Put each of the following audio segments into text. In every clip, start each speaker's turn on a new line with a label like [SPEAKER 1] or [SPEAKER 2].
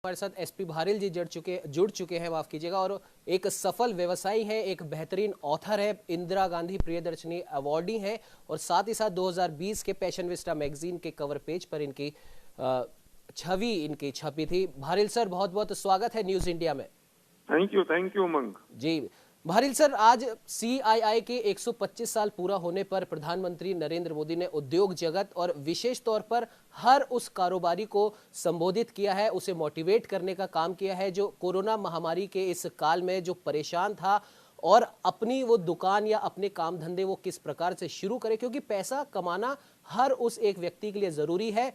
[SPEAKER 1] हमारे साथ एसपी भारिल जी जुड़ चुके हैं, माफ कीजिएगा, और एक सफल व्यवसायी है, एक बेहतरीन ऑथर है, इंदिरा गांधी प्रियदर्शनी अवार्डी है और साथ ही साथ 2020 के पैशनविस्टा मैगजीन के कवर पेज पर इनकी छवि इनकी छपी थी। भारिल सर, बहुत बहुत स्वागत है न्यूज इंडिया में।
[SPEAKER 2] Thank you Umang
[SPEAKER 1] ji. Bharil sir, आज सीआईआई के 125 साल पूरा होने पर प्रधानमंत्री नरेंद्र मोदी ने उद्योग जगत और विशेष तौर पर हर उस कारोबारी को संबोधित किया है, उसे मोटिवेट करने का काम किया है जो कोरोना महामारी के इस काल में जो परेशान था और अपनी वो दुकान या अपने काम धंधे वो किस प्रकार से शुरू करे, क्योंकि पैसा कमाना हर उस एक व्यक्ति के लिए जरूरी है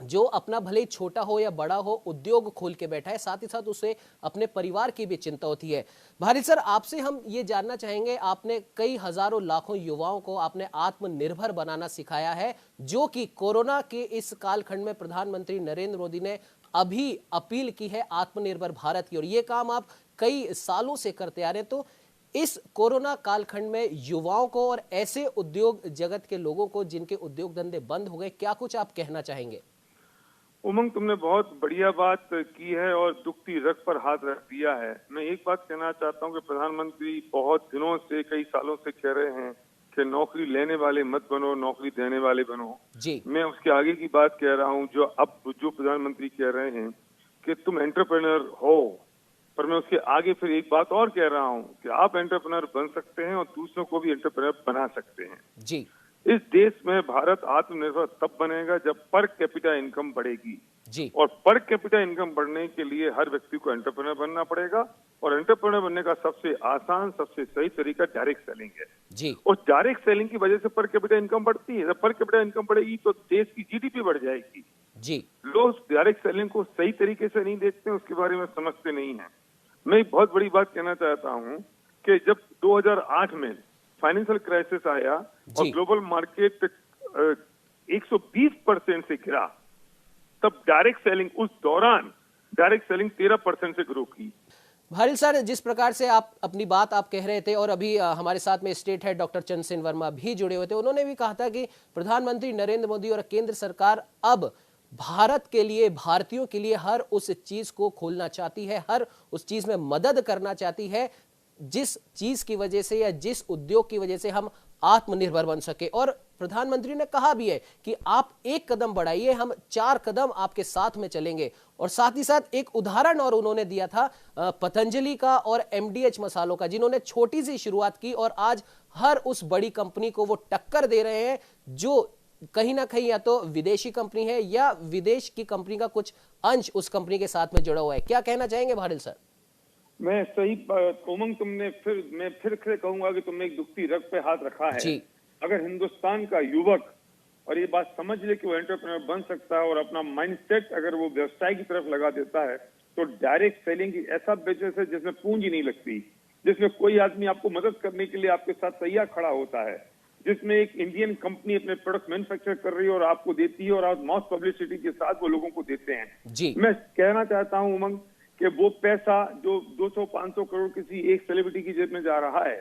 [SPEAKER 1] जो अपना भले ही छोटा हो या बड़ा हो उद्योग खोल के बैठा है, साथ ही साथ उसे अपने परिवार की भी चिंता होती है। भारिल सर, आपसे हम ये जानना चाहेंगे, आपने कई हजारों लाखों युवाओं को आपने आत्मनिर्भर बनाना सिखाया है, जो कि कोरोना के इस कालखंड में प्रधानमंत्री नरेंद्र मोदी ने अभी अपील की है आत्मनिर्भर भारत की, और ये काम आप कई सालों से करते आ रहे हैं। तो इस कोरोना कालखंड में युवाओं को और ऐसे उद्योग जगत के लोगों को जिनके उद्योग धंधे बंद हो गए, क्या कुछ आप कहना चाहेंगे?
[SPEAKER 2] उमंग, तुमने बहुत बढ़िया बात की है और दुखती रग पर हाथ रख दिया है। मैं एक बात कहना चाहता हूं कि प्रधानमंत्री बहुत दिनों से, कई सालों से कह रहे हैं कि नौकरी लेने वाले मत बनो, नौकरी देने वाले बनो
[SPEAKER 1] जी।
[SPEAKER 2] मैं उसके आगे की बात कह रहा हूं, जो प्रधानमंत्री कह रहे हैं कि तुम एंटरप्रेन्योर हो, पर मैं उसके आगे फिर एक बात और कह रहा हूं कि आप एंटरप्रेन्योर बन सकते हैं और दूसरों को भी एंटरप्रेन्योर बना सकते हैं।
[SPEAKER 1] जी।
[SPEAKER 2] इस देश में भारत आत्मनिर्भर तब बनेगा जब पर कैपिटा इनकम बढ़ेगी
[SPEAKER 1] जी।
[SPEAKER 2] और पर कैपिटा इनकम बढ़ने के लिए हर व्यक्ति को एंटरप्रेन्योर बनना पड़ेगा और एंटरप्रेन्योर बनने का सबसे आसान, सबसे सही तरीका डायरेक्ट सेलिंग है
[SPEAKER 1] जी।
[SPEAKER 2] और डायरेक्ट सेलिंग की वजह से पर कैपिटा इनकम बढ़ती है। जब पर कैपिटा इनकम बढ़ेगी तो देश की जीडीपी बढ़ जाएगी
[SPEAKER 1] जी।
[SPEAKER 2] लोग डायरेक्ट सेलिंग को सही तरीके से नहीं देखते, उसके बारे में समझते नहीं है। मैं एक बहुत बड़ी बात कहना चाहता हूँ कि जब 2008 में फाइनेंशियल क्राइसिस आया और ग्लोबल मार्केट 120% से गिरा, तब डायरेक्ट सेलिंग, उस दौरान डायरेक्ट सेलिंग 13% से ग्रो की।
[SPEAKER 1] भारिल सर, जिस प्रकार से आप अपनी बात आप कह रहे थे और अभी हमारे साथ में state head doctor Chandrasen Verma भी जुड़े हुए थे, उन्होंने भी कहा था कि प्रधानमंत्री नरेंद्र मोदी और केंद्र सरकार अब भारत के लिए, भारतीयों के लिए हर उस चीज को खोलना चाहती है, हर उस चीज में मदद करना चाहती है जिस चीज की वजह से या जिस उद्योग की वजह से हम आत्मनिर्भर बन सके। और प्रधानमंत्री ने कहा भी है कि आप एक कदम बढ़ाइए, हम 4 कदम आपके साथ में चलेंगे। और साथ ही साथ एक उदाहरण और उन्होंने दिया था पतंजलि का और एमडीएच मसालों का, जिन्होंने छोटी सी शुरुआत की और आज हर उस बड़ी कंपनी को वो टक्कर दे रहे हैं जो कहीं ना कहीं या तो विदेशी कंपनी है या विदेश की कंपनी का कुछ अंश उस कंपनी के साथ में जुड़ा हुआ है। क्या कहना चाहेंगे भारिल सर?
[SPEAKER 2] मैं सही उमंग, मैं फिर कहूंगा कि तुमने एक दुखती रग पे हाथ रखा है। अगर हिंदुस्तान का युवक और ये बात समझ ले कि वो एंटरप्रेन्योर बन सकता है और अपना माइंडसेट अगर वो व्यवसाय की तरफ लगा देता है, तो डायरेक्ट सेलिंग की ऐसा बिजनेस है जिसमें पूंजी नहीं लगती, जिसमें कोई आदमी आपको मदद करने के लिए आपके साथ तैयार खड़ा होता है, जिसमें एक इंडियन कंपनी अपने प्रोडक्ट मैन्युफैक्चर कर रही है और आपको देती है और आप मास पब्लिसिटी के साथ वो लोगों को देते हैं। मैं कहना चाहता हूँ उमंग कि वो पैसा जो 200-500 करोड़ किसी एक सेलिब्रिटी की जेब में जा रहा है,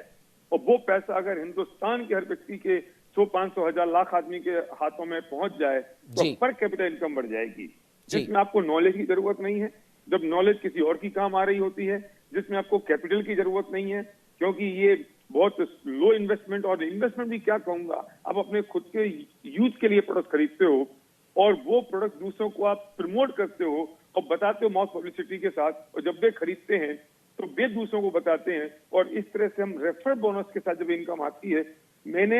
[SPEAKER 2] और वो पैसा अगर हिंदुस्तान के हर व्यक्ति के 100-500 हजार लाख आदमी के हाथों में पहुंच जाए तो पर कैपिटा इनकम बढ़ जाएगी, जिसमें आपको नॉलेज की जरूरत नहीं है, जब नॉलेज किसी और की काम आ रही होती है, जिसमें आपको कैपिटल की जरूरत नहीं है, क्योंकि ये बहुत लो इन्वेस्टमेंट, और इन्वेस्टमेंट भी क्या कहूंगा, आप अपने खुद के यूथ के लिए प्रोडक्ट खरीदते हो और वो प्रोडक्ट दूसरों को आप प्रमोट करते हो और बताते हो मास पब्लिसिटी के साथ, और जब वे खरीदते हैं तो वे दूसरों को बताते हैं और इस तरह से हम रेफरल बोनस के साथ जब इनकम आती है। मैंने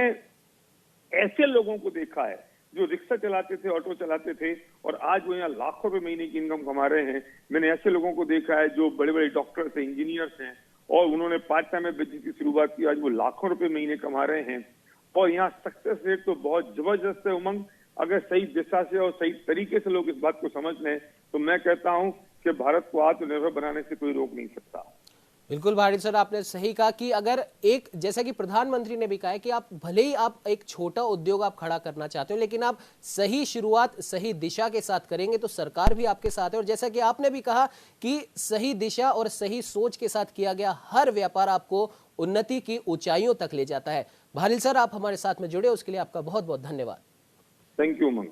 [SPEAKER 2] ऐसे लोगों को देखा है जो रिक्शा चलाते थे, ऑटो चलाते थे और आज वो यहाँ लाखों रुपए महीने की इनकम कमा रहे हैं। मैंने ऐसे लोगों को देखा है जो बड़े बड़े डॉक्टर्स हैं, इंजीनियर्स हैं और उन्होंने पार्ट टाइम में बिजनेस की शुरुआत की, आज वो लाखों रुपए महीने कमा रहे हैं। और यहाँ सक्सेस रेट तो बहुत जबरदस्त है उमंग। अगर सही दिशा से और सही तरीके से लोग इस बात को समझ लें तो मैं कहता हूं कि भारत को आत्मनिर्भर बनाने से कोई रोक नहीं सकता।
[SPEAKER 1] बिल्कुल भारिल सर, आपने सही कहा कि अगर एक, जैसा कि प्रधानमंत्री ने भी कहा है कि आप भले ही आप एक छोटा उद्योग आप खड़ा करना चाहते हो, लेकिन आप सही शुरुआत सही दिशा के साथ करेंगे तो सरकार भी आपके साथ है। और जैसा कि आपने भी कहा कि सही दिशा और सही सोच के साथ किया गया हर व्यापार आपको उन्नति की ऊंचाइयों तक ले जाता है। भारिल सर, आप हमारे साथ में जुड़े उसके लिए आपका बहुत बहुत धन्यवाद।
[SPEAKER 2] Thank you Umang.